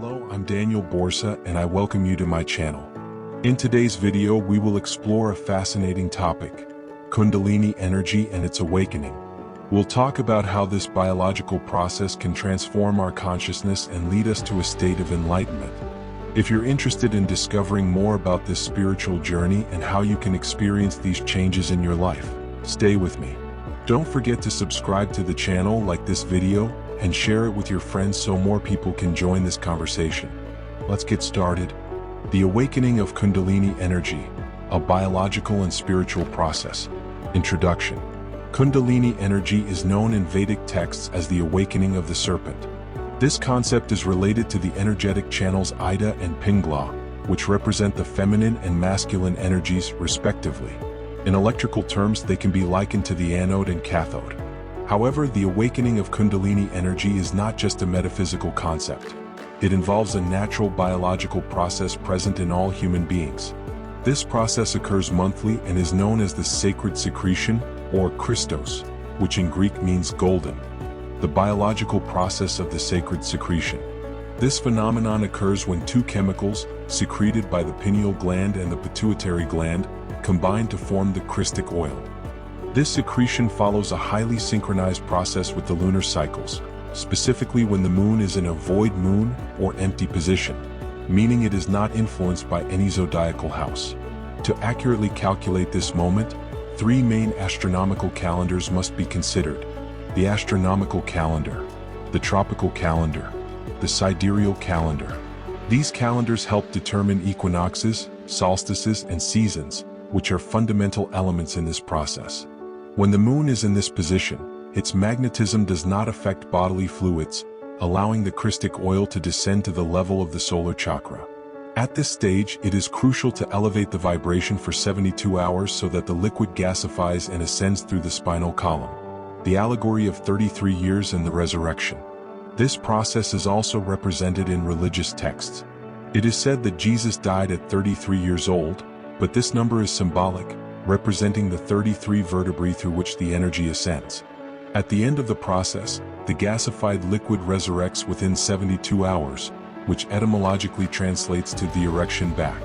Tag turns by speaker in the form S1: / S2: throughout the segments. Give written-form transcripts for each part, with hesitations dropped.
S1: Hello, I'm Daniel Borsa and I welcome you to my channel. In today's video we will explore a fascinating topic, Kundalini energy and its awakening. We'll talk about how this biological process can transform our consciousness and lead us to a state of enlightenment. If you're interested in discovering more about this spiritual journey and how you can experience these changes in your life, stay with me. Don't forget to subscribe to the channel, like this video, and share it with your friends so more people can join this conversation. Let's get started. The awakening of Kundalini energy, a biological and spiritual process. Introduction. Kundalini energy is known in Vedic texts as the awakening of the serpent. This concept is related to the energetic channels Ida and Pingala, which represent the feminine and masculine energies respectively. In electrical terms, they can be likened to the anode and cathode. However, the awakening of Kundalini energy is not just a metaphysical concept. It involves a natural biological process present in all human beings. This process occurs monthly and is known as the sacred secretion, or Christos, which in Greek means golden. The biological process of the sacred secretion. This phenomenon occurs when two chemicals, secreted by the pineal gland and the pituitary gland, combine to form the Christic oil. This secretion follows a highly synchronized process with the lunar cycles, specifically when the moon is in a void moon or empty position, meaning it is not influenced by any zodiacal house. To accurately calculate this moment, three main astronomical calendars must be considered: the astronomical calendar, the tropical calendar, the sidereal calendar. These calendars help determine equinoxes, solstices, and seasons, which are fundamental elements in this process. When the moon is in this position, its magnetism does not affect bodily fluids, allowing the Christic oil to descend to the level of the solar chakra. At this stage, it is crucial to elevate the vibration for 72 hours so that the liquid gasifies and ascends through the spinal column. The allegory of 33 years and the resurrection. This process is also represented in religious texts. It is said that Jesus died at 33 years old, but this number is symbolic, representing the 33 vertebrae through which the energy ascends. At the end of the process, the gasified liquid resurrects within 72 hours, which etymologically translates to the erection back.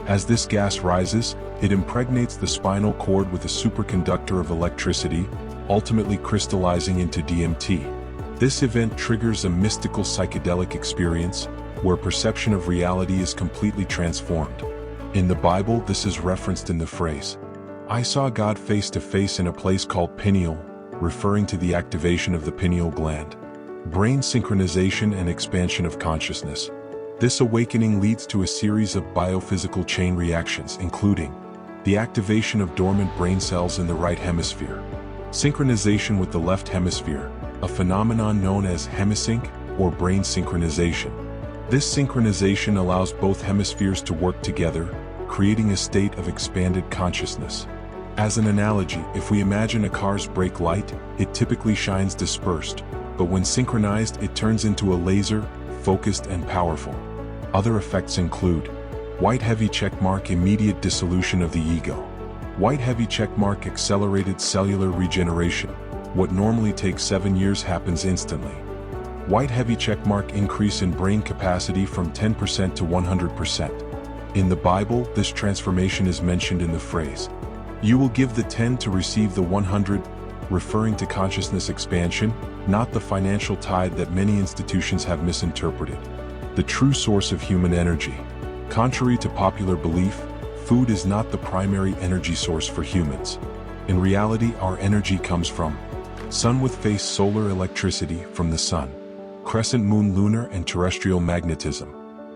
S1: As this gas rises, it impregnates the spinal cord with a superconductor of electricity, ultimately crystallizing into DMT. This event triggers a mystical psychedelic experience, where perception of reality is completely transformed. In the Bible, this is referenced in the phrase, "I saw God face to face in a place called pineal," referring to the activation of the pineal gland. Brain synchronization and expansion of consciousness. This awakening leads to a series of biophysical chain reactions, including the activation of dormant brain cells in the right hemisphere, synchronization with the left hemisphere, a phenomenon known as hemisync or brain synchronization. This synchronization allows both hemispheres to work together, creating a state of expanded consciousness. As an analogy, if we imagine a car's brake light, it typically shines dispersed, but when synchronized it turns into a laser, focused and powerful. Other effects include white heavy checkmark, immediate dissolution of the ego. White heavy checkmark, accelerated cellular regeneration. What normally takes 7 years happens instantly. White heavy checkmark, increase in brain capacity from 10% to 100%. In the Bible, this transformation is mentioned in the phrase, "You will give the 10 to receive the 100, referring to consciousness expansion, not the financial tithe that many institutions have misinterpreted. The true source of human energy. Contrary to popular belief, food is not the primary energy source for humans. In reality, our energy comes from sun with face, solar electricity from the sun, crescent moon, lunar and terrestrial magnetism,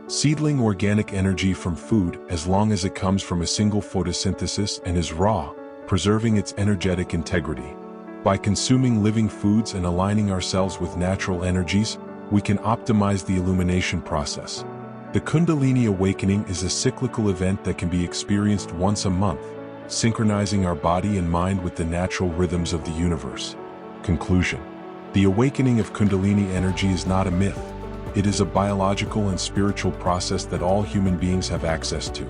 S1: seedling organic energy from food as long as it comes from a single photosynthesis and is raw, preserving its energetic integrity. By consuming living foods and aligning ourselves with natural energies, we can optimize the illumination process. The Kundalini awakening is a cyclical event that can be experienced once a month, synchronizing our body and mind with the natural rhythms of the universe. Conclusion. The awakening of Kundalini energy is not a myth. It is a biological and spiritual process that all human beings have access to.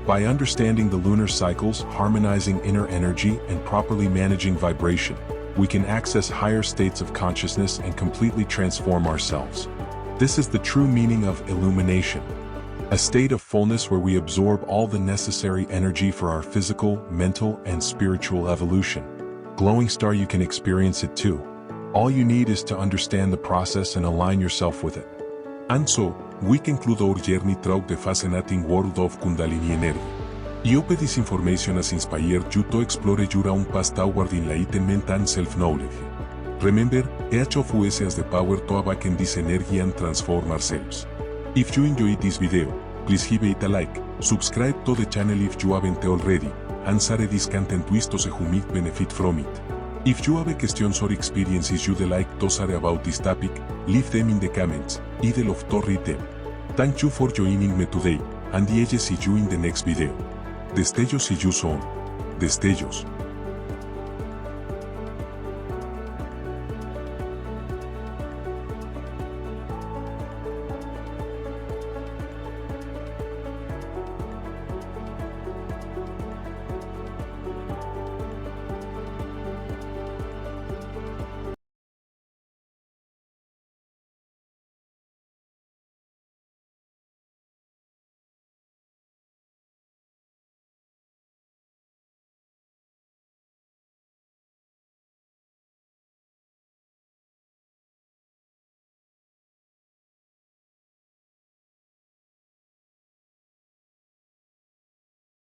S1: By understanding the lunar cycles, harmonizing inner energy, and properly managing vibration, we can access higher states of consciousness and completely transform ourselves. This is the true meaning of illumination. A state of fullness where we absorb all the necessary energy for our physical, mental, and spiritual evolution. Glowing star, you can experience it too. All you need is to understand the process and align yourself with it. And so, we conclude our journey through the fascinating world of Kundalini energy. I hope this information has inspired you to explore your own path toward enlightenment and self-knowledge. Remember, each of us has the power to awaken this energy and transform ourselves. If you enjoyed this video, please give it a like, subscribe to the channel if you haven't already, and share this content with those who might benefit from it. If you have questions or experiences you'd like to share about this topic, leave them in the comments. I'd love to read them. Thank you for joining me today, and I see you in the next video. Destellos y you soon. Destellos.